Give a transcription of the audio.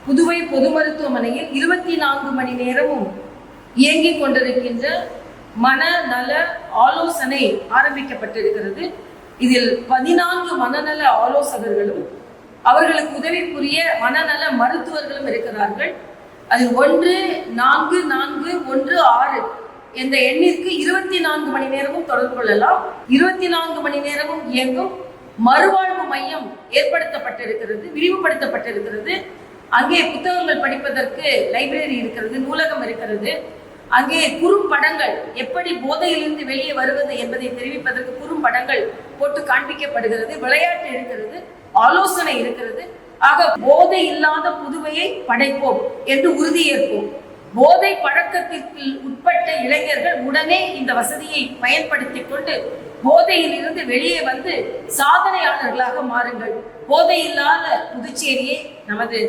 புதுவை பொது மருத்துவமனையில் 24 மணி நேரமும் இயங்கிக் கொண்டிருக்கின்ற மனநல ஆலோசனை ஆரம்பிக்கப்பட்டிருக்கிறது. இதில் 14 மனநல ஆலோசகர்களும் அவர்களுக்கு உதவி புரிய மனநல மருத்துவர்களும் இருக்கிறார்கள். அதில் 144116 என்ற எண்ணிற்கு 24 மணி நேரமும் தொடர்பு கொள்ளலாம். 24 மணி நேரமும் இயங்கும் மறுவாழ்வு மையம் ஏற்படுத்தப்பட்டிருக்கிறது, விரிவுபடுத்தப்பட்டிருக்கிறது. அங்கே புத்தகங்கள் படிப்பதற்கு லைப்ரரி இருக்கிறது, நூலகம் இருக்கிறது. அங்கே குறும்படங்கள், எப்படி போதையிலிருந்து வெளியே வருவது என்பதை தெரிவிப்பதற்கு குறும்படங்கள் போட்டு காண்பிக்கப்படுகிறது, விளையாட்டு இருக்கிறது, ஆலோசனை இருக்கிறது. ஆக போதை இல்லாத புதுவையை படைப்போம் என்று உறுதியேற்போம். போதை பழக்கத்திற்கு உட்பட்ட இளைஞர்கள் உடனே இந்த வசதியை பயன்படுத்திக் கொண்டு போதையில் இருந்து வெளியே வந்து சாதனையாளர்களாக மாறுங்கள். போதை இல்லாத புதுச்சேரியை நமது